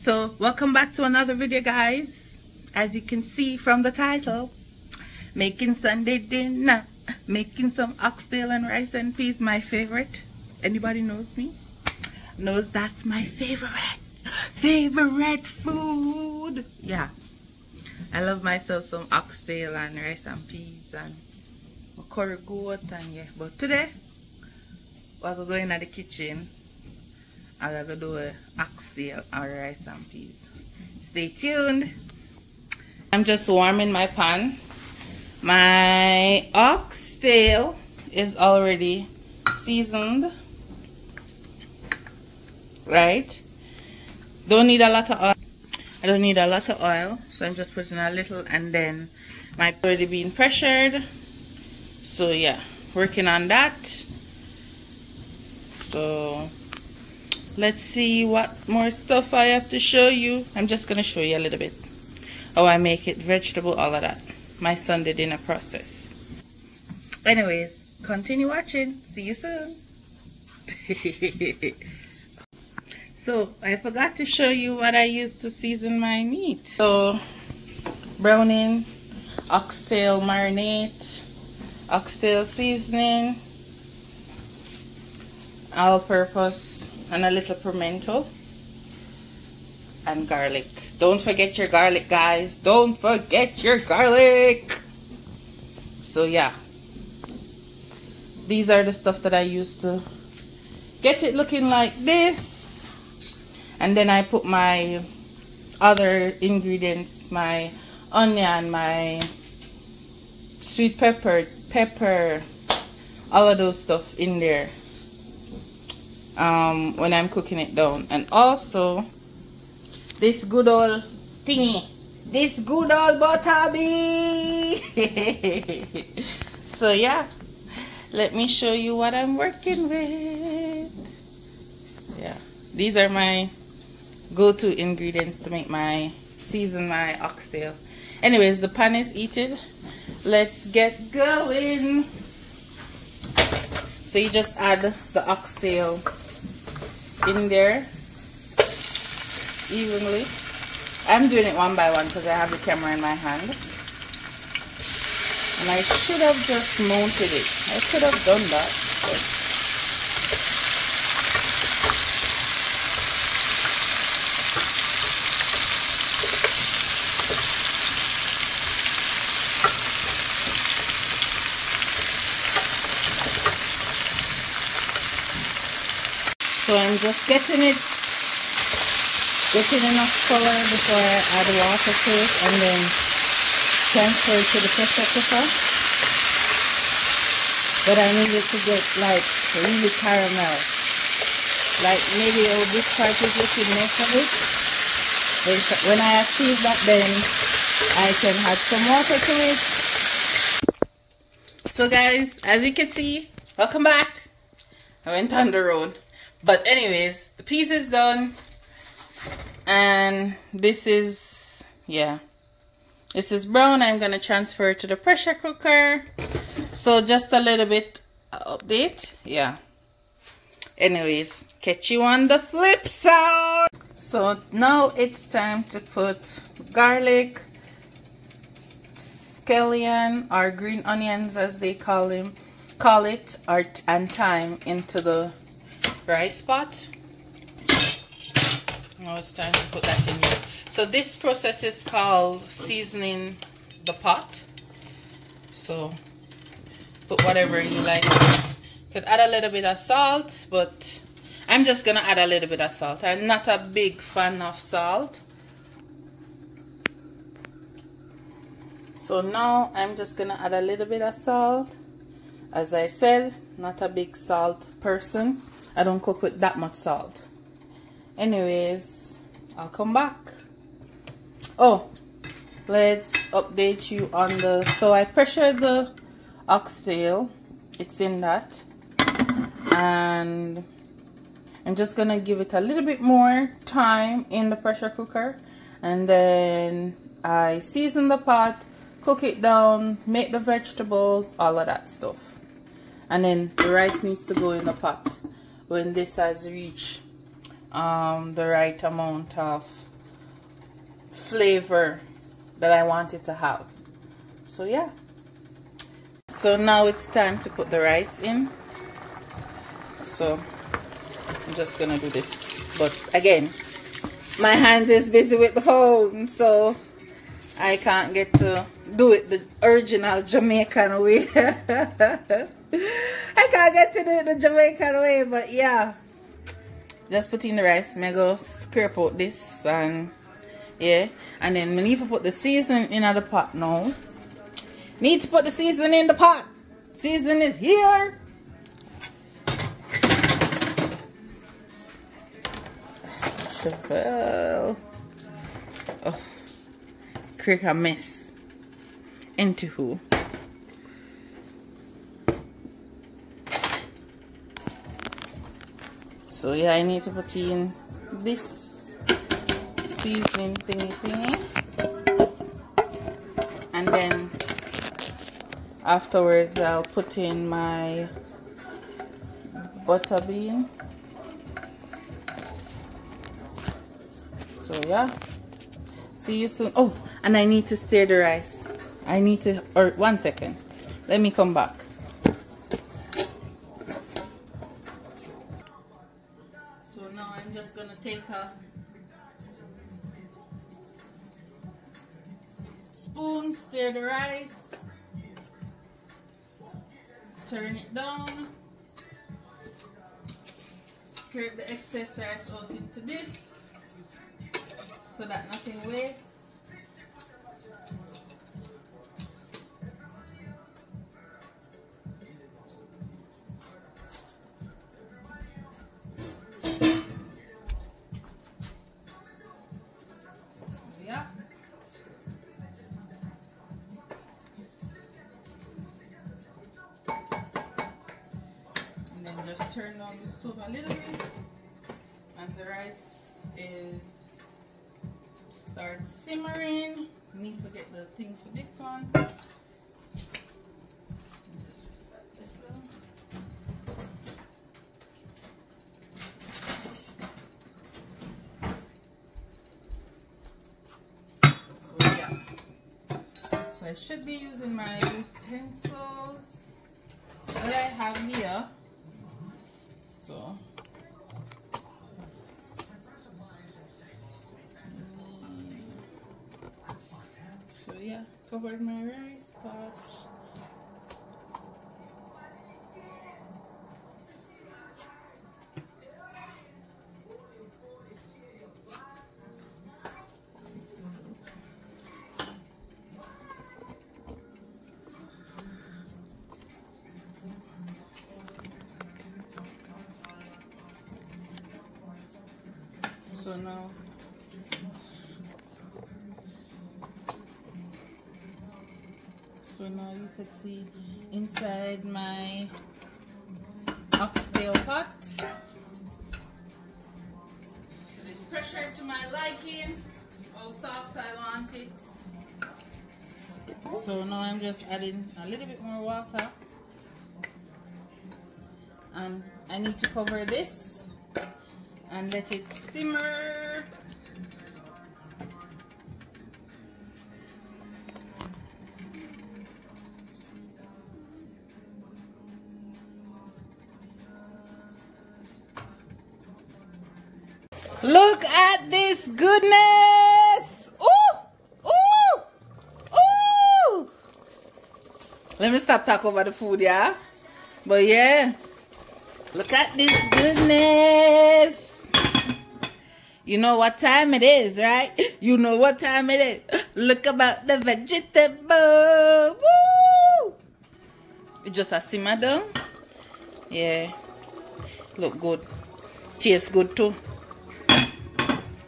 So welcome back to another video, guys. As you can see from the title, making Sunday dinner, making some oxtail and rice and peas, my favorite. Anybody knows me knows that's my favorite food. Yeah, I love myself some oxtail and rice and peas and curry goat, and yeah. But today we're going to go in the kitchen. I'm going to do a oxtail or rice and peas. Stay tuned. I'm just warming my pan. My oxtail is already seasoned. Right? Don't need a lot of oil. I don't need a lot of oil, so I'm just putting a little, and then my already being pressured. So yeah, working on that. So let's see what more stuff I have to show you. I'm just gonna show you a little bit how I make it, vegetable, all of that. My Sunday dinner process. Anyways, continue watching. See you soon. So I forgot to show you what I use to season my meat. So browning, oxtail marinade, oxtail seasoning, all-purpose, and a little pimento and garlic. Don't forget your garlic, guys. Don't forget your garlic. So yeah, these are the stuff that I use to get it looking like this. And then I put my other ingredients, my onion, my sweet pepper, all of those stuff in there when I'm cooking it down. And also this good old thingy, this good old butter bee. So yeah, let me show you what I'm working with. Yeah, these are my go-to ingredients to make season my oxtail. Anyways, the pan is heated. Let's get going. So you just add the oxtail in there evenly. I'm doing it one by one because I have the camera in my hand, and I should have just mounted it. I could have done that, but so I'm just getting enough color before I add water to it, and then transfer it to the pressure cooker. But I need it to get like really caramel. Like maybe this part is looking next of it. When I achieve that, then I can add some water to it. So guys, as you can see, welcome back. I went on the road. But anyways, the peas is done, and this is, yeah, this is brown. I'm gonna transfer it to the pressure cooker. So just a little bit update, yeah. Anyways, catch you on the flip side. So now it's time to put garlic, scallion or green onions as they call it, and thyme into the rice pot. Now it's time to put that in here. So this process is called seasoning the pot. So put whatever you like. You could add a little bit of salt, but I'm just gonna add a little bit of salt. I'm not a big fan of salt. So now I'm just gonna add a little bit of salt. As I said, not a big salt person. I don't cook with that much salt. Anyways, I'll come back. Oh, let's update you on the, so I pressured the oxtail. It's in that. And I'm just gonna give it a little bit more time in the pressure cooker. And then I season the pot, cook it down, make the vegetables, all of that stuff. And then the rice needs to go in the pot when this has reached the right amount of flavor that I want it to have. So yeah. So now it's time to put the rice in. So I'm just gonna do this. But again, my hands is busy with the phone, so I can't get to do it the original Jamaican way. I can't get to do it the Jamaican way, but yeah. Just put in the rice. I go scrape out this and yeah. And then we need to put the seasoning in the pot now. Need to put the seasoning in the pot. Seasoning is here. Chevelle. Oh, create a mess. Into who? So yeah, I need to put in this seasoning thingy. And then afterwards I'll put in my butter bean. So yeah, see you soon. Oh, and I need to stir the rice. I need to, or 1 second, let me come back. So now I'm just gonna take a spoon, stir the rice, turn it down, scrape the excess rice out into this so that nothing wastes. Yeah. And then just turn on the stove a little bit, and the rice is start simmering. Need to get the thing for this one. So yeah. So I should be using my utensils that I have here. So yeah, covered my rice pot. So now you could see inside my oxtail pot. It's pressured to my liking, how soft I want it. So now I'm just adding a little bit more water, and I need to cover this and let it simmer. Look at this goodness! Ooh! Ooh! Ooh! Let me stop talking about the food, yeah? But yeah, look at this goodness! You know what time it is, right? You know what time it is. Look about the vegetables! Woo! It just a simmer down. Yeah. Look good. Tastes good too.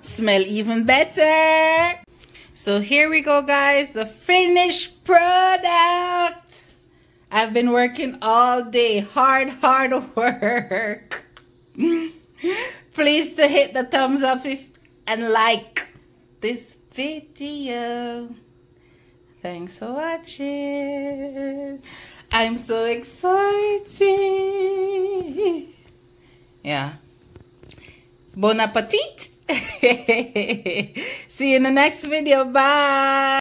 Smell even better. So here we go, guys, the finished product. I've been working all day, hard work. Please to hit the thumbs up and like this video. Thanks for watching. I'm so excited. Yeah. Bon appetit. See See you in the next video. Bye.